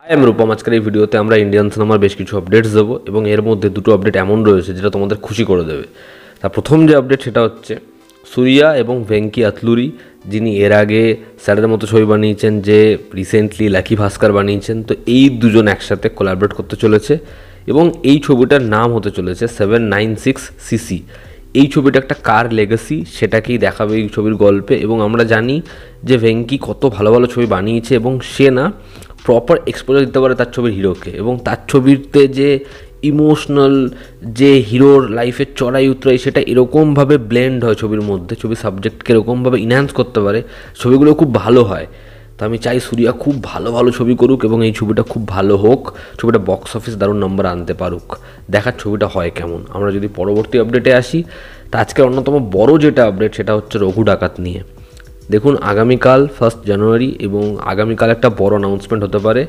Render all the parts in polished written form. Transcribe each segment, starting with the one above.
High আমি রূপম। আজকের এই ভিডিওতে আমরা ইন্ডিয়ান সিনেমার বেশ কিছু আপডেটস দেবো এবং এর মধ্যে দুটো আপডেট এমন রয়েছে যেটা তোমাদের খুশি করে দেবে। তার প্রথম যে আপডেট সেটা হচ্ছে সূর্যা এবং ভেঙ্কি আতলুরি, যিনি এর আগে স্যারের মতো ছবি বানিয়েছেন, যে রিসেন্টলি লাকি ভাস্কর বানিয়েছেন, তো এই দুজন একসাথে কোলাবরেট করতে চলেছে এবং এই ছবিটার নাম হতে চলেছে 796cc। এই ছবিটা একটা কার লেগাসি সেটাকেই দেখাবে এই ছবির গল্পে। এবং আমরা জানি যে ভেঙ্কি কত ভালো ভালো ছবি বানিয়েছে এবং সে না প্রপার এক্সপোজার দিতে পারে তার ছবির হিরোকে, এবং তার ছবিতে যে ইমোশনাল যে হিরোর লাইফের চড়াই উতরাই সেটা এরকমভাবে ব্লেন্ড হয় ছবির মধ্যে, ছবির সাবজেক্টকে এরকমভাবে ইনহ্যান্স করতে পারে, ছবিগুলো খুব ভালো হয়। তো আমি চাই সূর্যা খুব ভালো ভালো ছবি করুক এবং এই ছবিটা খুব ভালো হোক, ছবিটা বক্স অফিস দারুণ নম্বর আনতে পারুক। দেখার ছবিটা হয় কেমন। আমরা যদি পরবর্তী আপডেটে আসি, তা আজকে অন্যতম বড় যেটা আপডেট সেটা হচ্ছে রঘু ডাকাত নিয়ে। দেখুন, আগামীকাল 1 জানুয়ারি এবং আগামীকাল একটা বড় অ্যানাউন্সমেন্ট হতে পারে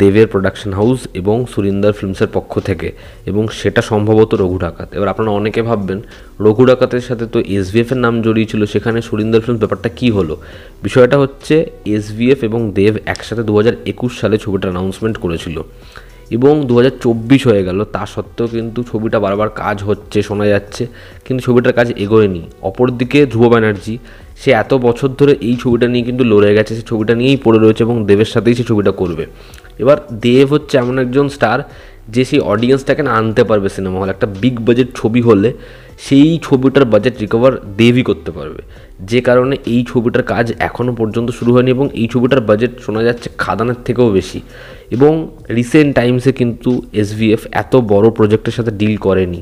দেবের প্রোডাকশন হাউস এবং সুরিন্দর ফিল্মসের পক্ষ থেকে, এবং সেটা সম্ভবত রঘু ডাকাত। এবার আপনারা অনেকে ভাববেন রঘু ডাকাতের সাথে তো এসভিএফ এর নাম জড়িয়ে ছিল, সেখানে সুরিন্দর ফিল্মস ব্যাপারটা কী হলো? বিষয়টা হচ্ছে এসভিএফ এবং দেব একসাথে 2021 সালে ছবিটার অ্যানাউন্সমেন্ট করেছিল এবং 2024 হয়ে গেল, তা সত্ত্বেও কিন্তু ছবিটা বারবার কাজ হচ্ছে শোনা যাচ্ছে, কিন্তু ছবিটার কাজ এগোয়নি। অপরদিকে ধ্রুব ব্যানার্জি, সে এত বছর ধরে এই ছবিটা নিয়ে কিন্তু লড়ে গেছে, সে ছবিটা নিয়েই পড়ে রয়েছে এবং দেবের সাথেই সে ছবিটা করবে। এবার দেব হচ্ছে এমন একজন স্টার যে সেই অডিয়েন্সটাকে না আনতে পারবে সিনেমা হল। একটা বিগ বাজেট ছবি হলে সেই ছবিটার বাজেট রিকভার দেবই করতে পারবে, যে কারণে এই ছবিটার কাজ এখনও পর্যন্ত শুরু হয়নি এবং এই ছবিটার বাজেট শোনা যাচ্ছে খাদানের থেকেও বেশি। এবং রিসেন্ট টাইমসে কিন্তু এসভিএফ এত বড় প্রজেক্টের সাথে ডিল করেনি।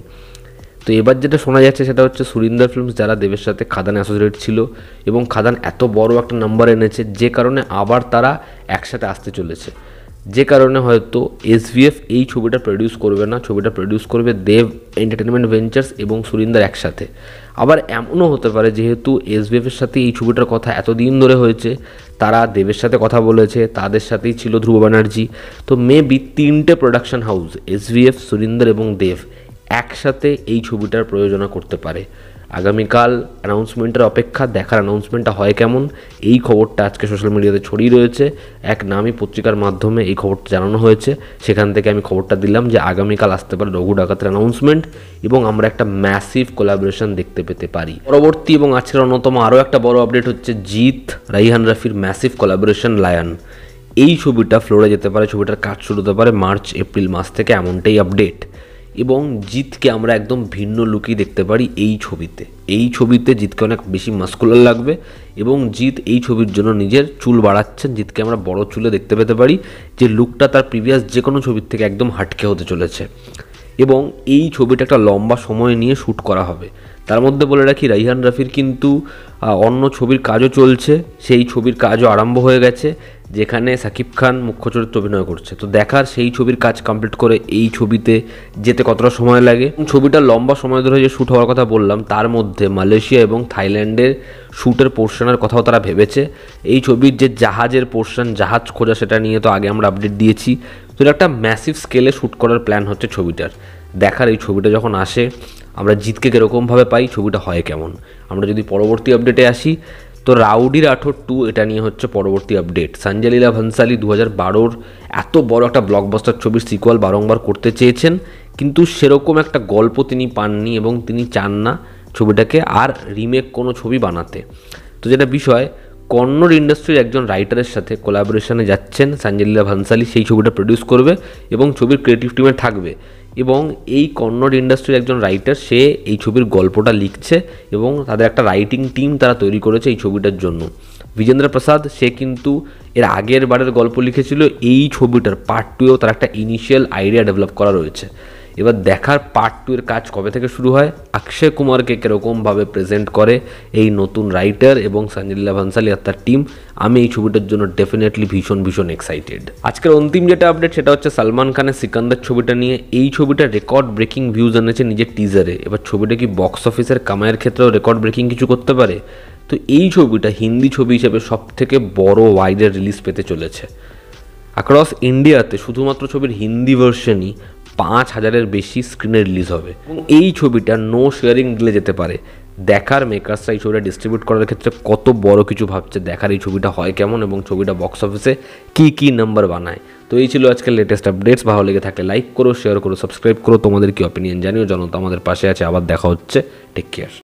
তো এবার যেটা শোনা যাচ্ছে সেটা হচ্ছে সুরিন্দর ফিল্মস, যারা দেবের সাথে খাদানে অ্যাসোসিয়েট ছিল এবং খাদান এত বড় একটা নাম্বার এনেছে, যে কারণে আবার তারা একসাথে আসতে চলেছে, যে কারণে হয়তো এসভিএফ এই ছবিটা প্রডিউস করবে না, ছবিটা প্রডিউস করবে দেব এন্টারটেনমেন্ট ভেঞ্চার্স এবং সুরিন্দর একসাথে। আবার এমনও হতে পারে যেহেতু এসভিএফের সাথে এই ছবিটার কথা এতদিন ধরে হয়েছে, তারা দেবের সাথে কথা বলেছে, তাদের সাথেই ছিল ধ্রুব ব্যানার্জি, তো মেবি 3টে প্রোডাকশন হাউস এসভিএফ, সুরিন্দর এবং দেব একসাথে এই ছবিটার প্রয়োজনা করতে পারে। আগামীকাল অ্যানাউন্সমেন্টের অপেক্ষা, দেখার অ্যানাউন্সমেন্টটা হয় কেমন। এই খবরটা আজকে সোশ্যাল মিডিয়াতে ছড়িয়ে রয়েছে, এক নামী পত্রিকার মাধ্যমে এই খবরটা জানানো হয়েছে, সেখান থেকে আমি খবরটা দিলাম যে আগামীকাল আসতে পারে রঘু ডাকাতের অ্যানাউন্সমেন্ট এবং আমরা একটা ম্যাসিভ কোলাবোরেশন দেখতে পেতে পারি। পরবর্তী এবং আজকের অন্যতম আরও একটা বড় আপডেট হচ্ছে জিৎ রাইহান রাফির ম্যাসিভ কোলাবোরেশন লায়ন। এই ছবিটা ফ্লোরে যেতে পারে, ছবিটার কাজ শুরু হতে পারে মার্চ এপ্রিল মাস থেকে, এমনটাই আপডেট। এবং জিতকে আমরা একদম ভিন্ন লুকই দেখতে পারি এই ছবিতে। এই ছবিতে জিতকে অনেক বেশি মাস্কুলার লাগবে এবং জিৎ এই ছবির জন্য নিজের চুল বাড়াচ্ছেন। জিতকে আমরা বড় চুলে দেখতে পেতে পারি, যে লুকটা তার প্রিভিয়াস যে কোনো ছবির থেকে একদম হাটকে হতে চলেছে। এবং এই ছবিটা একটা লম্বা সময় নিয়ে শ্যুট করা হবে। তার মধ্যে বলে রাখি, রাইহান রাফির কিন্তু অন্য ছবির কাজও চলছে, সেই ছবির কাজও আরম্ভ হয়ে গেছে, যেখানে সাকিব খান মুখ্য চরিত্রে অভিনয় করছে। তো দেখার সেই ছবির কাজ কমপ্লিট করে এই ছবিতে যেতে কতটা সময় লাগে। ছবিটা লম্বা সময় ধরে যে শ্যুট হওয়ার কথা বললাম, তার মধ্যে মালয়েশিয়া এবং থাইল্যান্ডের শ্যুটের পোর্শনের কথাও তারা ভেবেছে। এই ছবির যে জাহাজের পোর্শন, জাহাজ খোঁজা, সেটা নিয়ে তো আগে আমরা আপডেট দিয়েছি। তো এটা একটা ম্যাসিভ স্কেলে শ্যুট করার প্ল্যান হচ্ছে ছবিটার। দেখার এই ছবিটা যখন আসে আমরা জিতকে কীরকমভাবে পাই, ছবিটা হয় কেমন। আমরা যদি পরবর্তী আপডেটে আসি, তো রাউডি রাঠোর 2 এটা নিয়ে হচ্ছে পরবর্তী আপডেট। সঞ্জয় লীলা ভনসালি 2012 এত বড় একটা ব্লকবাস্টার ছবির সিকুয়াল বারংবার করতে চেয়েছেন, কিন্তু সেরকম একটা গল্প তিনি পাননি এবং তিনি চান না ছবিটাকে আর রিমেক কোনো ছবি বানাতে। তো যেটা বিষয়, কন্নড় ইন্ডাস্ট্রির একজন রাইটারের সাথে কোলাবোরেশনে যাচ্ছেন সঞ্জয় লীলা ভনসালি, সেই ছবিটা প্রডিউস করবে এবং ছবির ক্রিয়েটিভ টিমে থাকবে। এবং এই কন্নড় ইন্ডাস্ট্রির একজন রাইটার, সে এই ছবির গল্পটা লিখছে এবং তাদের একটা রাইটিং টিম তারা তৈরি করেছে এই ছবিটার জন্য। বিজেন্দ্র প্রসাদ, সে কিন্তু এর আগের বারের গল্প লিখেছিল, এই ছবিটার পার্ট 2-এও তার একটা ইনিশিয়াল আইডিয়া ডেভেলপ করা রয়েছে। এবার দেখার পার্ট 2 এর কাজ কবে থেকে শুরু হয়, অক্ষয় কুমারকে কীরকমভাবে প্রেজেন্ট করে এই নতুন রাইটার এবং সঞ্জয় লীলা ভনসালি আর তার টিম। আমি এই ছবিটার জন্য ডেফিনেটলি ভীষণ ভীষণ এক্সাইটেড। আজকের অন্তিম যেটা আপডেট সেটা হচ্ছে সালমান খানের সিকান্দার ছবিটা নিয়ে। এই ছবিটা রেকর্ড ব্রেকিং ভিউজ এনেছে নিজের টিজারে। এবার ছবিটা কি বক্স অফিসের কামাইয়ের ক্ষেত্রেও রেকর্ড ব্রেকিং কিছু করতে পারে? তো এই ছবিটা হিন্দি ছবি হিসেবে সবথেকে বড় ওয়াইডের রিলিজ পেতে চলেছে। অ্যাক্রস ইন্ডিয়াতে শুধুমাত্র ছবির হিন্দি ভার্সনই 5000-এর বেশি স্ক্রিনে রিলিজ হবে এবং এই ছবিটা নো শেয়ারিং ডিলে যেতে পারে। দেখার মেকার্সরা এই ছবিটা ডিস্ট্রিবিউট করার ক্ষেত্রে কত বড় কিছু ভাবছে, দেখার এই ছবিটা হয় কেমন এবং ছবিটা বক্স অফিসে কী নাম্বার বানায়। তো এই ছিল আজকের লেটেস্ট আপডেটস। ভালো লেগে থাকলে লাইক করো, শেয়ার করো, সাবস্ক্রাইব করো, তোমাদের কি অপিনিয়ন জানিও। জনতা আমাদের পাশে আছে। আবার দেখা হচ্ছে। Take care.